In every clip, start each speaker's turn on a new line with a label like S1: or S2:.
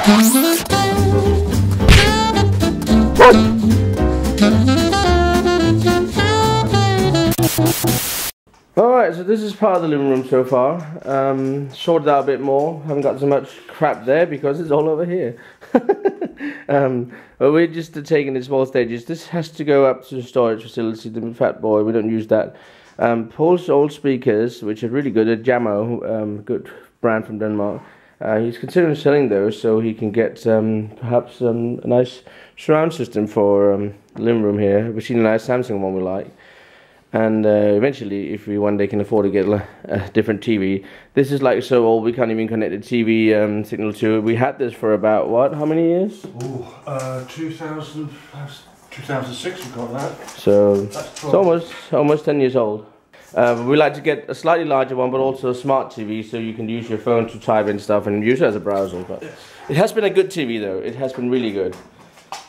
S1: Alright, so this is part of the living room so far. Sorted out a bit more. Haven't got so much crap there because it's all over here. But we're just taking it in small stages. This has to go up to the storage facility, the Fat Boy. We don't use that. Paul's old speakers, which are really good, a Jammo, good brand from Denmark. He's considering selling those so he can get perhaps a nice surround system for the living room here. We've seen a nice Samsung one we like. And eventually, if we one day can afford to get a different TV, this is like so old we can't even connect the TV signal to it. We had this for about, what, how many years?
S2: Oh, 2006 we got that.
S1: So it's almost 10 years old. We like to get a slightly larger one, but also a smart TV, so you can use your phone to type in stuff and use it as a browser. But it has been a good TV though. It has been really good.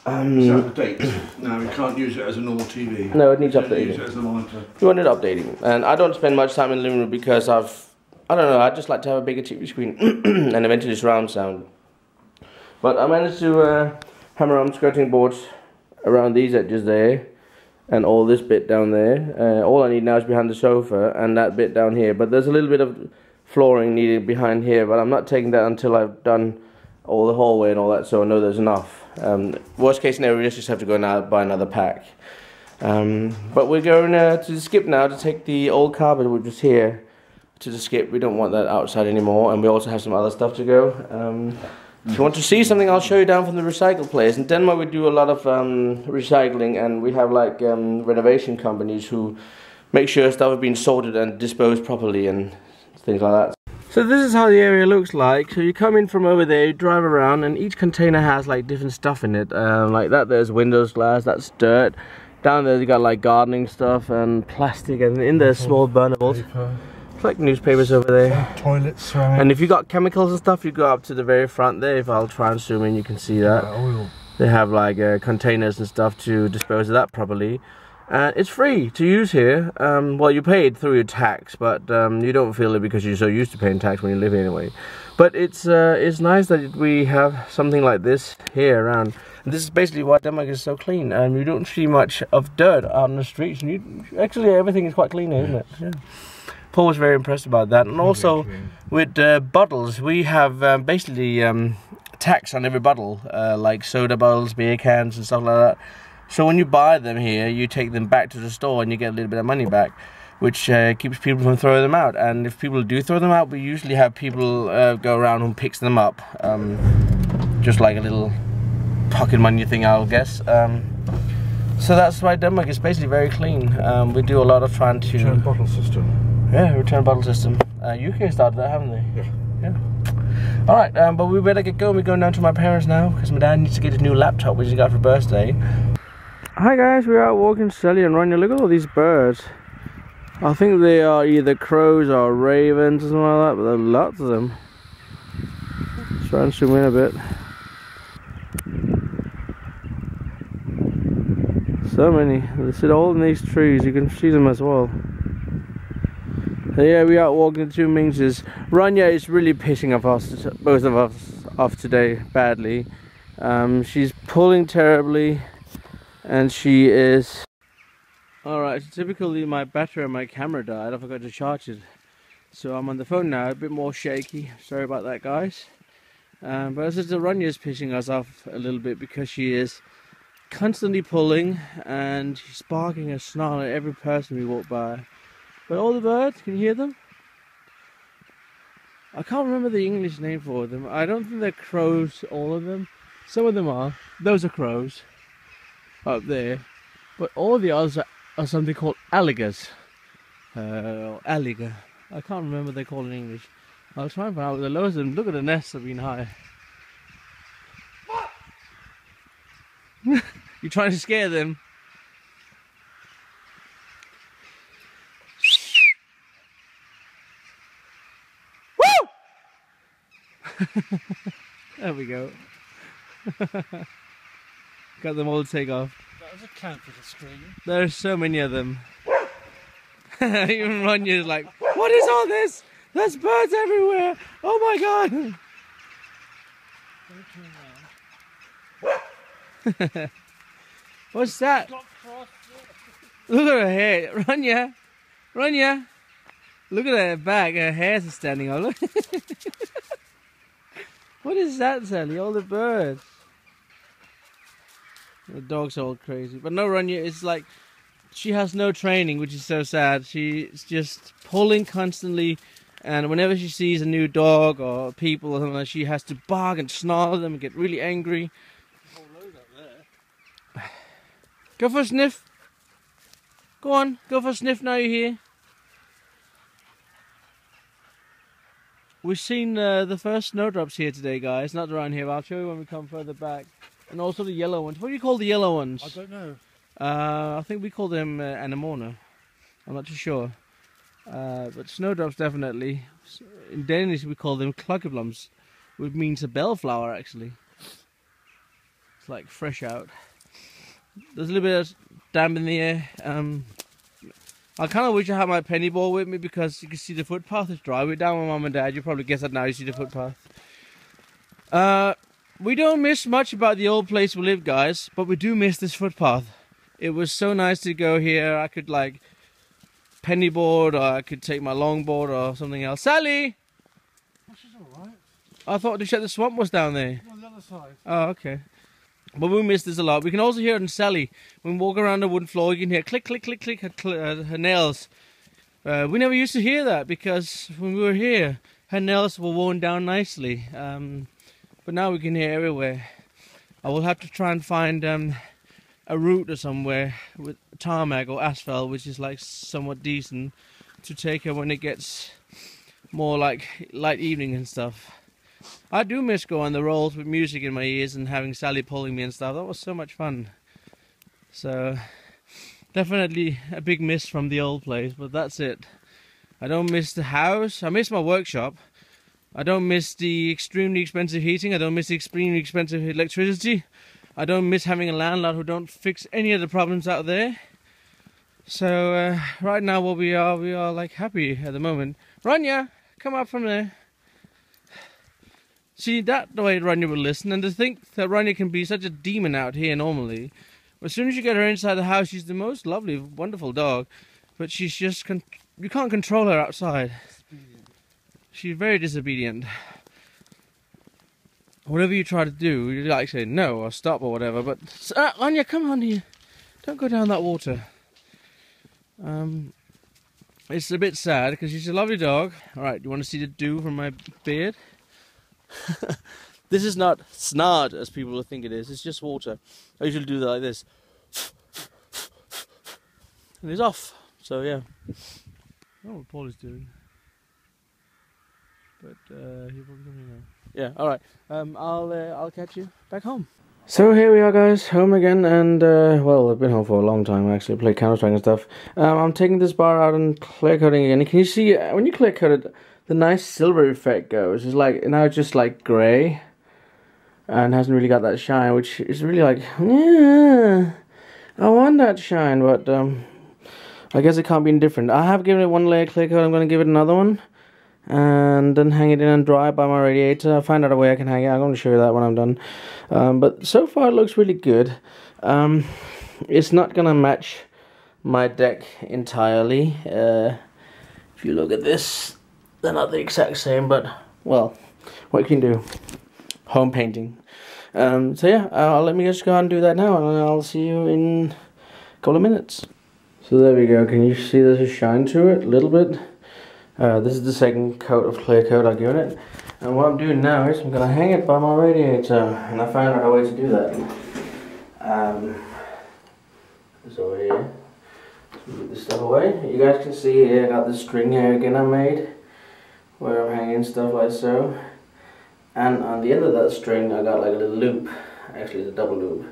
S2: Is that the date? No, we can't use it as a normal TV.
S1: No, it needs updating.
S2: Use it as a monitor.
S1: We want it updating, and I don't spend much time in the living room because I don't know, I just like to have a bigger TV screen and eventually surround sound. But I managed to hammer on skirting boards around these edges there, and all this bit down there. All I need now is behind the sofa and that bit down here. But there's a little bit of flooring needed behind here, but I'm not taking that until I've done all the hallway and all that, so I know there's enough. Worst case scenario, we just have to go now buy another pack. But we're going to the skip now to take the old carpet which was here to the skip. We don't want that outside anymore, and we also have some other stuff to go. If you want to see something, I'll show you down from the recycle place. In Denmark we do a lot of recycling, and we have like renovation companies who make sure stuff has been sorted and disposed properly and things like that. So this is how the area looks like. So you come in from over there, you drive around, and each container has like different stuff in it. Like that there's windows glass, that's dirt. Down there you got like gardening stuff and plastic, and in there's small burnables. It's like newspapers over there.
S2: Toilets, ceramic.
S1: And if you got chemicals and stuff, you go up to the very front there. If I'll try and zoom in, you can see that.
S2: Oil.
S1: They have like containers and stuff to dispose of that properly. It's free to use here. Well, you pay it through your tax, but you don't feel it because you're so used to paying tax when you live here anyway. But it's nice that we have something like this here around. And this is basically why Denmark is so clean. You don't see much of dirt out on the streets. And actually, everything is quite clean here, isn't it? Yeah. Paul was very impressed about that. And also with bottles, we have basically tax on every bottle, like soda bottles, beer cans, and stuff like that. So when you buy them here, you take them back to the store and you get a little bit of money back, which keeps people from throwing them out. And if people do throw them out, we usually have people go around who picks them up, just like a little pocket money thing, I'll guess. So that's why Denmark is basically very clean. We do a lot of trying to...
S2: Return bottle system.
S1: Yeah, return bottle system. UK started that, haven't they?
S2: Yeah.
S1: Alright, but we better get going. We're going down to my parents now because my dad needs to get his new laptop, which he got for birthday. Hi guys, we're out walking Sally and Ronja. Look at all these birds. I think they are either crows or ravens or something like that, but there are lots of them. Let's try and zoom in a bit. So many. They sit all in these trees. You can see them as well. So yeah, we are out walking the two minxes. Ronja is really pissing off us, both of us off today badly. She's pulling terribly. And she is... Alright, so typically my battery on my camera died. I forgot to charge it. So I'm on the phone now, a bit more shaky. Sorry about that, guys. But as the Ronja is pissing us off a little bit because she is constantly pulling and she's barking and snarling at every person we walk by. But all the birds, can you hear them? I can't remember the English name for them. I don't think they're crows, all of them. Some of them are. Those are crows. Up there, but all the others are something called alligers, alligator. I can't remember what they call it in English. I'll try and find out what the lowest of them. Look at the nests have been high. You're trying to scare them. Woo! There we go. Got them all to take off.
S2: That was a count for the screen.
S1: There's so many of them. Even Ronja's like, what is all this? There's birds everywhere. Oh my god. What's that? Look at her hair. Rania. Rania. Look at her back. Her hair's standing up. Look. What is that, Sally? All the birds. The dog's all crazy. But no, Rania, it's like she has no training, which is so sad. She's just pulling constantly, and whenever she sees a new dog or people or something, she has to bark and snarl at them and get really angry.
S2: A whole load up there.
S1: Go for a sniff. Go on, go for a sniff now you're here. We've seen the first snowdrops here today, guys. Not around here, but I'll show you when we come further back. And also the yellow ones. What do you call the yellow ones?
S2: I don't know.
S1: I think we call them anemone. I'm not too sure. But snowdrops definitely. In Danish we call them klokkeblomst, which means a bellflower actually. It's like fresh out. There's a little bit of damp in the air. I kind of wish I had my penny ball with me because you can see the footpath is dry. We're down with Mum and Dad. You probably guess that now. You see the footpath. We don't miss much about the old place we lived, guys, but we do miss this footpath. It was so nice to go here. I could like penny board, or I could take my longboard or something else. Sally!
S2: She's alright.
S1: I thought the swamp was down there.
S2: On the other side.
S1: Oh, okay. But we miss this a lot. We can also hear it in Sally. When we walk around the wooden floor, you can hear click, click, click, click, her nails. We never used to hear that because when we were here, her nails were worn down nicely. But now we can hear everywhere. I will have to try and find a route or somewhere with tarmac or asphalt, which is like somewhat decent, to take her when it gets more like light evening and stuff. I do miss going on the rolls with music in my ears and having Sally pulling me and stuff. That was so much fun. So definitely a big miss from the old place, but that's it. I don't miss the house. I miss my workshop. I don't miss the extremely expensive heating. I don't miss the extremely expensive electricity. I don't miss having a landlord who don't fix any of the problems out there. So right now what we are like happy at the moment. Rania, come up from there. See, that the way Rania will listen, and to think that Rania can be such a demon out here normally. As soon as you get her inside the house, she's the most lovely, wonderful dog. But she's just, you can't control her outside. She's very disobedient. Whatever you try to do, you like say no or stop or whatever, but Rania, come on here. Don't go down that water. It's a bit sad because she's a lovely dog. Alright, you want to see the dew from my beard? This is not snard as people will think it is, it's just water. I usually do that like this. And it's off. So yeah. I don't know what Paul is doing. But he'll probably come here now. Yeah, alright. I'll catch you back home. So here we are, guys, home again, and well, I've been home for a long time actually, played Counter-Strike and stuff. I'm taking this bar out and clear coating again. Can you see when you clear coat it, the nice silver effect goes? It's like now it's just like grey and hasn't really got that shine, which is really like, yeah, I want that shine, but I guess it can't be indifferent. I have given it one layer clear coat. I'm going to give it another one and then hang it in and dry by my radiator. I find out a way I can hang it. I'm going to show you that when I'm done. But so far it looks really good. It's not going to match my deck entirely. If you look at this, they're not the exact same, but well, what can you do? Home painting. So yeah, let me just go and do that now, and I'll see you in a couple of minutes. So there we go. Can you see there's a shine to it? A little bit. This is the second coat of clear coat I've given it. And what I'm doing now is I'm going to hang it by my radiator. And I found out a way to do that. It's over here. Put this stuff away. You guys can see here I got this string here again I made, where I'm hanging stuff like so. And on the end of that string I got like a little loop. Actually it's a double loop.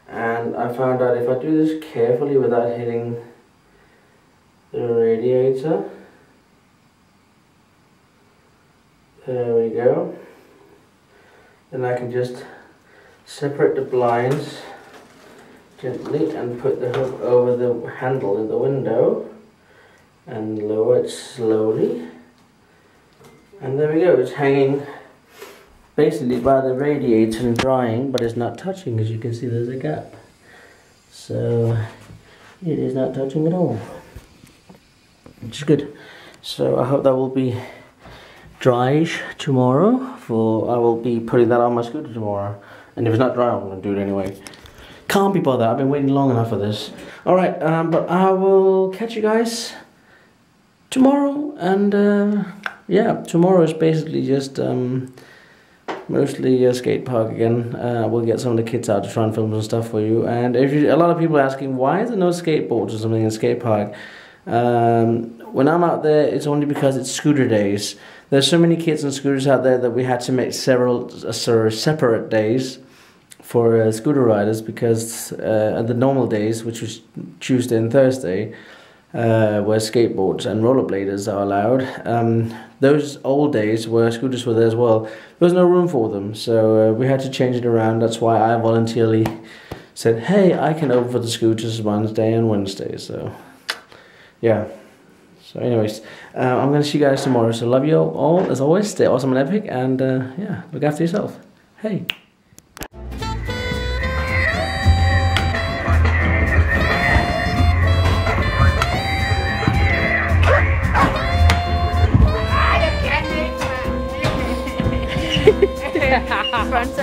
S1: And I found out if I do this carefully without hitting the radiator, there we go, then I can just separate the blinds gently and put the hook over the handle in the window and lower it slowly, and there we go, it's hanging basically by the radiator and drying, but it's not touching. As you can see, there's a gap. So it is not touching at all, which is good. So I hope that will be dryish tomorrow. I will be putting that on my scooter tomorrow. And if it's not dry, I'm going to do it anyway. Can't be bothered. I've been waiting long enough for this. Alright, but I will catch you guys tomorrow. And yeah, tomorrow is basically just mostly a skate park again. We'll get some of the kids out to try and film some stuff for you. And a lot of people are asking, why is there no skateboards or something in the skate park? When I'm out there, it's only because it's scooter days. There's so many kids and scooters out there that we had to make several separate days for scooter riders, because the normal days, which was Tuesday and Thursday, where skateboards and rollerbladers are allowed, those old days where scooters were there as well, there was no room for them, so we had to change it around. That's why I voluntarily said, hey, I can open for the scooters Wednesday and Wednesday. So yeah. So anyways, I'm going to see you guys tomorrow. So love you all, as always. Stay awesome and epic. And yeah, look after yourself. Hey.
S3: Front